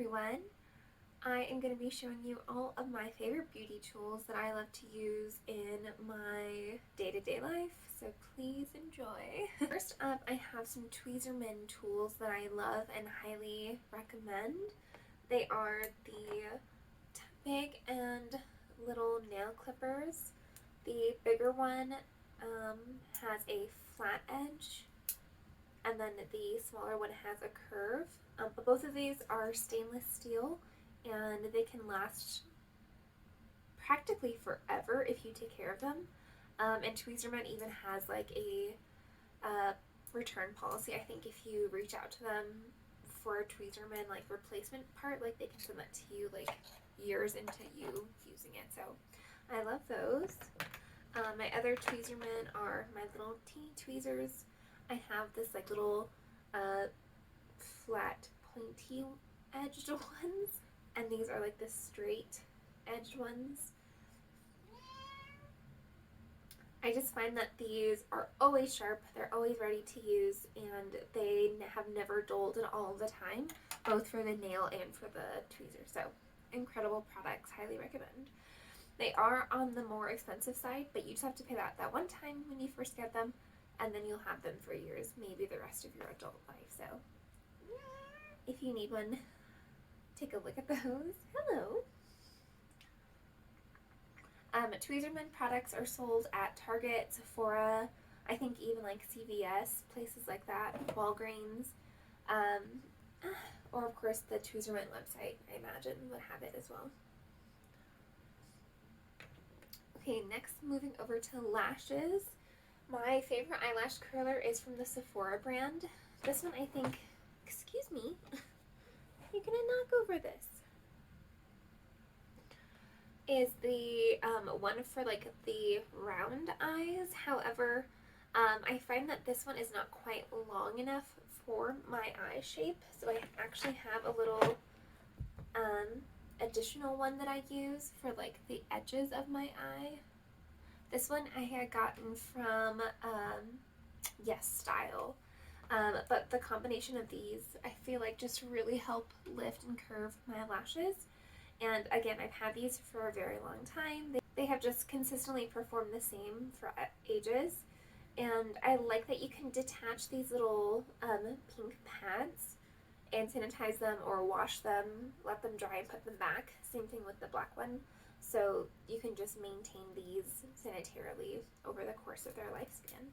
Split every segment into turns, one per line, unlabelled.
everyone. I am going to be showing you all of my favorite beauty tools that I love to use in my day-to-day life, so please enjoy. First up, I have some Tweezermen tools that I love and highly recommend. They are the big and little nail clippers. The bigger one has a flat edge, and then the smaller one has a curve. But both of these are stainless steel, and they can last practically forever if you take care of them. And Tweezermen even has like a return policy. I think if you reach out to them for a Tweezermen like replacement part, like they can send that to you like years into you using it. So I love those. My other Tweezermen are my little teeny tweezers. I have this like little flat pointy edged ones, and these are like the straight edged ones. I just find that these are always sharp, they're always ready to use, and they have never dulled at all the time, both for the nail and for the tweezer. So incredible products, highly recommend. They are on the more expensive side, but you just have to pay that one time when you first get them, and then you'll have them for years, maybe the rest of your adult life. So if you need one, take a look at those. Hello. Tweezermen products are sold at Target, Sephora, I think even like CVS, places like that, Walgreens, or of course the Tweezermen website, I imagine, would have it as well. Okay, next moving over to lashes. My favorite eyelash curler is from the Sephora brand. This one I think, excuse me, you're gonna knock over this, is the one for like the round eyes. However, I find that this one is not quite long enough for my eye shape, so I actually have a little additional one that I use for like the edges of my eye. This one I had gotten from Yes Style, but the combination of these I feel like just really help lift and curve my lashes. And again, I've had these for a very long time. They have just consistently performed the same for ages. And I like that you can detach these little pink pads and sanitize them or wash them, let them dry and put them back. Same thing with the black one. So you can just maintain these sanitarily over the course of their lifespan.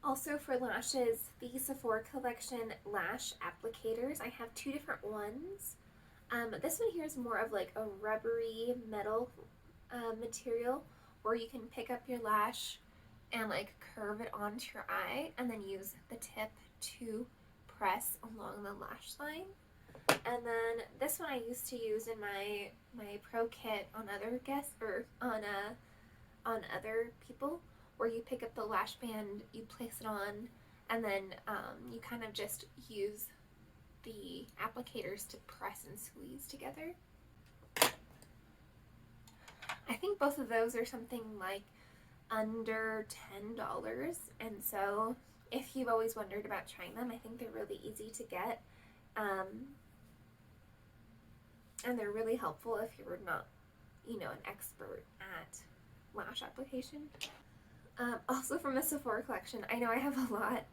Also for lashes, the Sephora collection lash applicators. I have two different ones. This one here is more of like a rubbery metal material, where you can pick up your lash and like curve it onto your eye and then use the tip to press along the lash line. And then this one I used to use in my pro kit on other guests, or on other people, where you pick up the lash band, you place it on, and then you kind of just use the applicators to press and squeeze together. I think both of those are something like under $10, and so if you've always wondered about trying them, I think they're really easy to get, and they're really helpful if you're not, an expert at lash application. Also from the Sephora collection, I know I have a lot.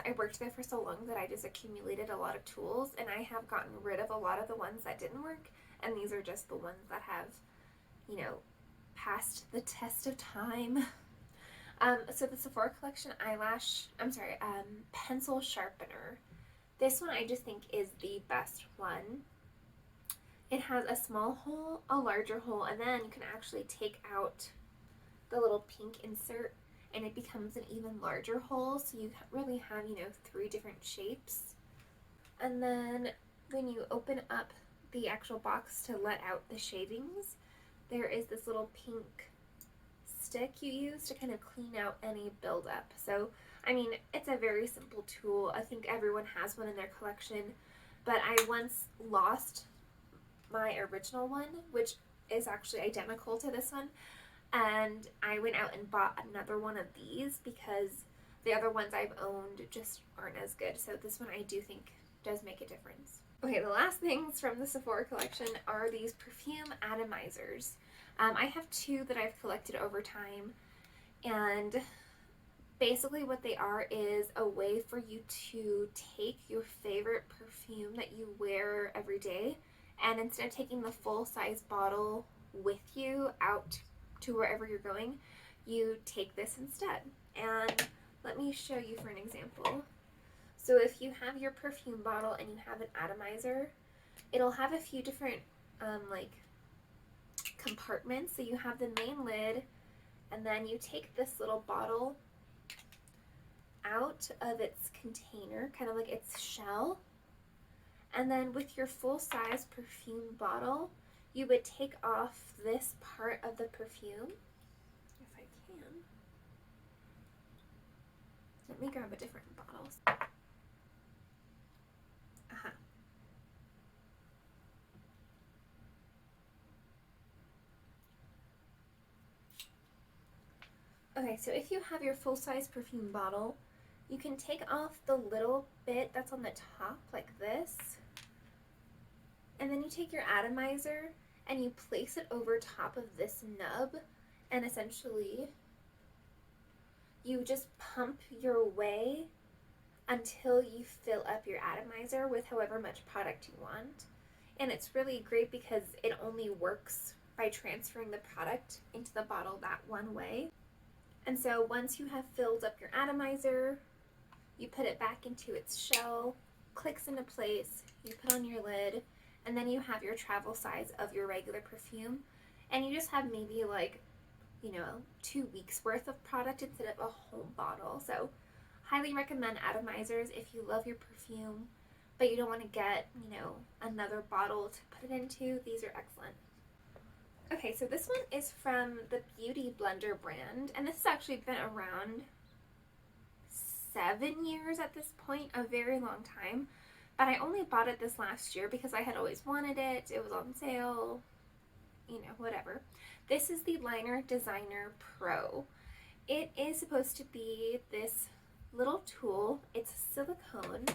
I worked there for so long that I just accumulated a lot of tools, and I have gotten rid of a lot of the ones that didn't work, and these are just the ones that have, passed the test of time. So the Sephora collection pencil sharpener. This one I just think is the best one. It has a small hole, a larger hole, and then you can actually take out the little pink insert, and it becomes an even larger hole, so you really have, 3 different shapes. And then when you open up the actual box to let out the shavings, there is this little pink stick you use to kind of clean out any buildup. So, it's a very simple tool. I think everyone has one in their collection, but I once lost my original one, which is actually identical to this one, and I went out and bought another one of these because the other ones I've owned just aren't as good. So this one I do think does make a difference. Okay, the last things from the Sephora collection are these perfume atomizers. I have two that I've collected over time, and basically what they are is a way for you to take your favorite perfume that you wear every day, and instead of taking the full-size bottle with you out to wherever you're going, you take this instead. And let me show you for an example. So if you have your perfume bottle and you have an atomizer, it'll have a few different like compartments. So you have the main lid, and then you take this little bottle out of its container, kind of like its shell, and then with your full-size perfume bottle, you would take off this part of the perfume, if I can. Let me grab a different bottle. Okay, so if you have your full-size perfume bottle, you can take off the little bit that's on the top like this, and then you take your atomizer and you place it over top of this nub, and essentially you just pump your way until you fill up your atomizer with however much product you want. And it's really great because it only works by transferring the product into the bottle that one way. And so once you have filled up your atomizer, you put it back into its shell, clicks into place, you put on your lid, and then you have your travel size of your regular perfume. And you just have maybe like, 2 weeks worth of product instead of a whole bottle. So highly recommend atomizers if you love your perfume, but you don't want to get, another bottle to put it into. These are excellent. Okay, so this one is from the Beauty Blender brand, and this has actually been around 7 years at this point, a very long time, but I only bought it this last year because I had always wanted it. It was on sale, whatever. This is the Liner Designer Pro. It is supposed to be this little tool. It's silicone,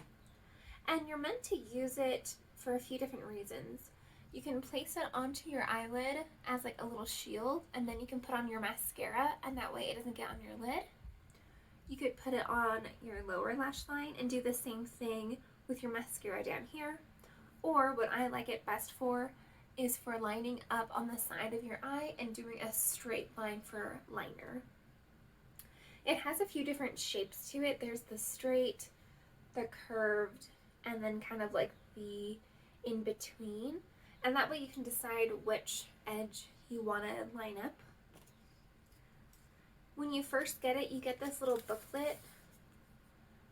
and you're meant to use it for a few different reasons. You can place it onto your eyelid as like a little shield, and then you can put on your mascara, and that way it doesn't get on your lid. You could put it on your lower lash line and do the same thing with your mascara down here. Or what I like it best for is for lining up on the side of your eye and doing a straight line for liner. It has a few different shapes to it. There's the straight, the curved, and then kind of like the in between. And that way you can decide which edge you want to line up. When you first get it, you get this little booklet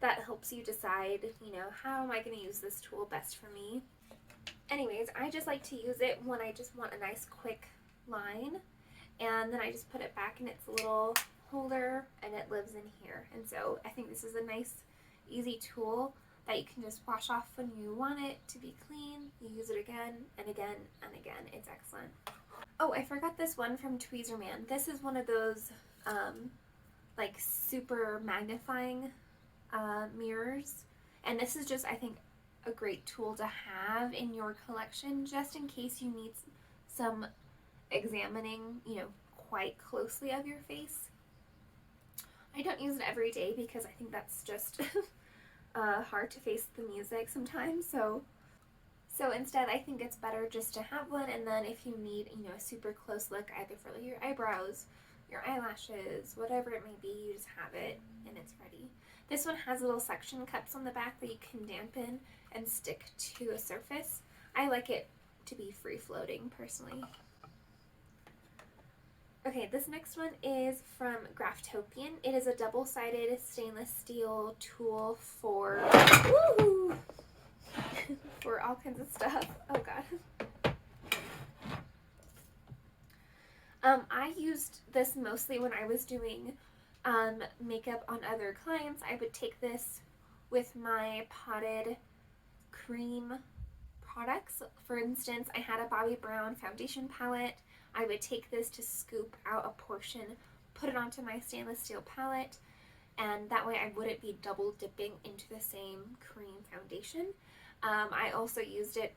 that helps you decide, how am I going to use this tool best for me. Anyways, I just like to use it when I just want a nice quick line, and then I just put it back in its little holder and it lives in here. And so I think this is a nice, easy tool that you can just wash off when you want it to be clean. You use it again and again and again. It's excellent. Oh, I forgot this one from Tweezermen. This is one of those like super magnifying mirrors, and this is just, I think, a great tool to have in your collection just in case you need some examining, quite closely of your face. I don't use it every day because I think that's just hard to face the music sometimes, so instead I think it's better just to have one, and then if you need, a super close look either for like your eyebrows, your eyelashes, whatever it may be, you just have it and it's ready. This one has little suction cups on the back that you can dampen and stick to a surface. I like it to be free floating personally. Okay, this next one is from Graftopian. It is a double-sided stainless steel tool for for all kinds of stuff. Oh god. I used this mostly when I was doing makeup on other clients. I would take this with my potted cream products. For instance, I had a Bobbi Brown foundation palette. I would take this to scoop out a portion, put it onto my stainless steel palette, and that way I wouldn't be double dipping into the same cream foundation. I also used it,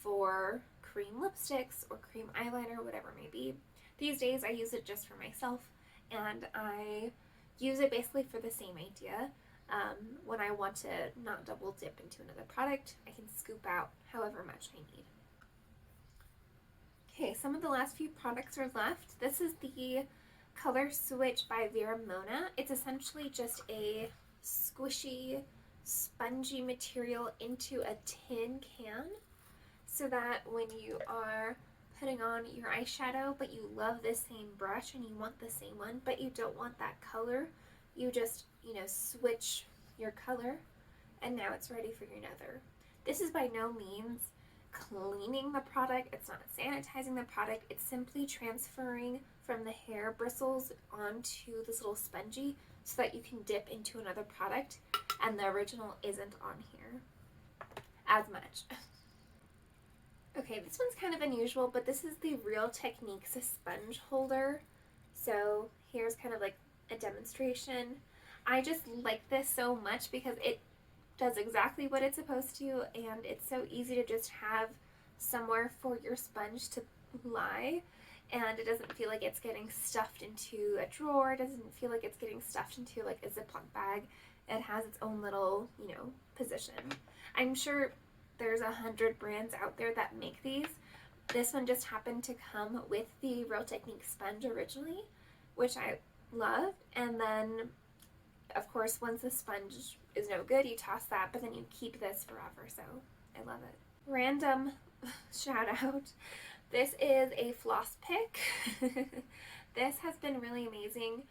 for cream lipsticks or cream eyeliner, whatever it may be. These days I use it just for myself, and I use it basically for the same idea. When I want to not double dip into another product, I can scoop out however much I need. Okay, some of the last few products are left. This is the Color Switch by Vera Mona. It's essentially just a squishy, spongy material into a tin can, so that when you are putting on your eyeshadow, but you love this same brush and you want the same one, but you don't want that color, you just, switch your color, and now it's ready for your nether. This is by no means cleaning the product, it's not sanitizing the product, it's simply transferring from the hair bristles onto this little spongy so that you can dip into another product, and the original isn't on here as much. Okay, this one's kind of unusual, but this is the Real Techniques sponge holder. So here's kind of like a demonstration. I just like this so much because it does exactly what it's supposed to, and it's so easy to just have somewhere for your sponge to lie, and it doesn't feel like it's getting stuffed into a drawer. It doesn't feel like it's getting stuffed into like a Ziploc bag. It has its own little, position. I'm sure there's 100 brands out there that make these. This one just happened to come with the Real Techniques sponge originally, which I loved, and then of course once the sponge is no good, you toss that, but then you keep this forever, so I love it. Random shout out. This is a Floss Pick. This has been really amazing.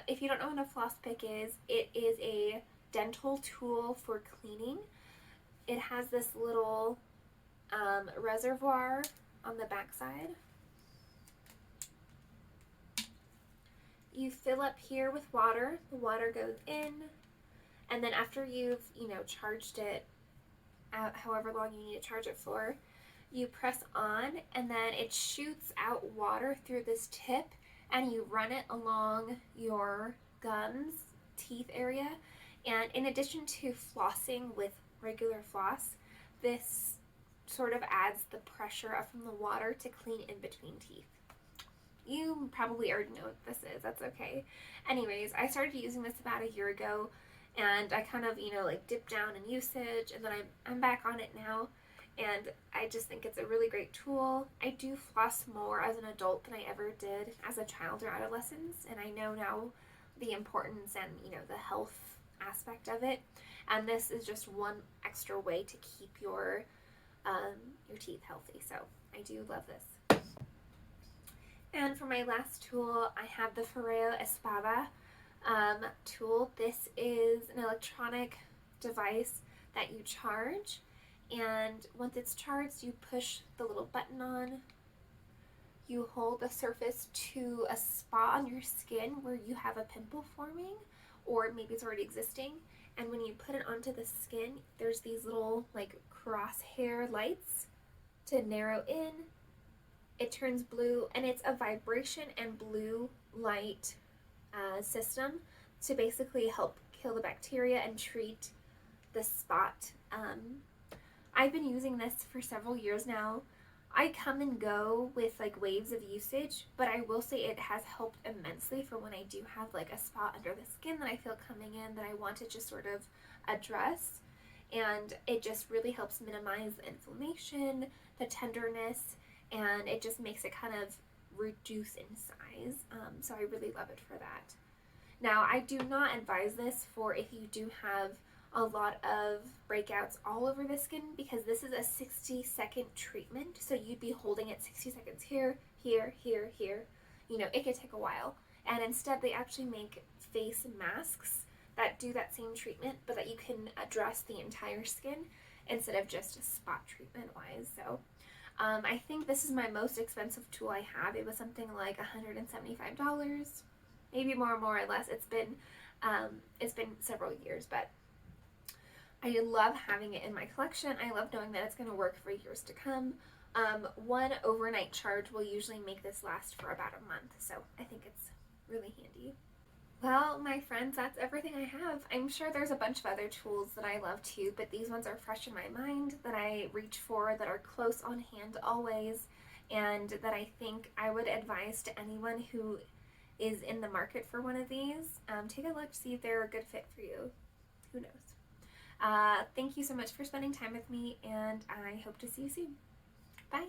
If you don't know what a Floss Pick is, it is a dental tool for cleaning. It has this little reservoir on the back side. You fill up here with water. The water goes in, and then after you've, charged it out however long you need to charge it for, you press on, and then it shoots out water through this tip, and you run it along your gums, teeth area. And in addition to flossing with regular floss, this sort of adds the pressure up from the water to clean in between teeth. You probably already know what this is, that's okay. Anyways, I started using this about a year ago, and I kind of, dipped down in usage, and then I'm back on it now, and I just think it's a really great tool. I do floss more as an adult than I ever did as a child or adolescent, and I know now the importance and, the health aspect of it, and this is just one extra way to keep your teeth healthy, so I do love this. And for my last tool, I have the Ferrero Espada tool. This is an electronic device that you charge, and once it's charged, you push the little button on. You hold the surface to a spot on your skin where you have a pimple forming, or maybe it's already existing, and when you put it onto the skin, there's these little like crosshair lights to narrow in. It turns blue, and it's a vibration and blue light system to basically help kill the bacteria and treat the spot. I've been using this for several years now. I come and go with like waves of usage, but I will say it has helped immensely for when I do have like a spot under the skin that I feel coming in that I want to just sort of address, and it just really helps minimize the inflammation, the tenderness, and it just makes it kind of reduce in size, so I really love it for that. Now, I do not advise this for if you do have a lot of breakouts all over the skin, because this is a 60-second treatment, so you'd be holding it 60 seconds here, here, here, here. It could take a while, and instead they actually make face masks that do that same treatment, but that you can address the entire skin instead of just a spot treatment wise. So I think this is my most expensive tool I have. It was something like $175, maybe more or less. It's been several years, but I love having it in my collection. I love knowing that it's going to work for years to come. One overnight charge will usually make this last for about a month, so I think it's really handy. Well, my friends, that's everything I have. I'm sure there's a bunch of other tools that I love too, but these ones are fresh in my mind, that I reach for, that are close on hand always, and that I think I would advise to anyone who is in the market for one of these. Take a look, see if they're a good fit for you. Who knows? Thank you so much for spending time with me, and I hope to see you soon. Bye.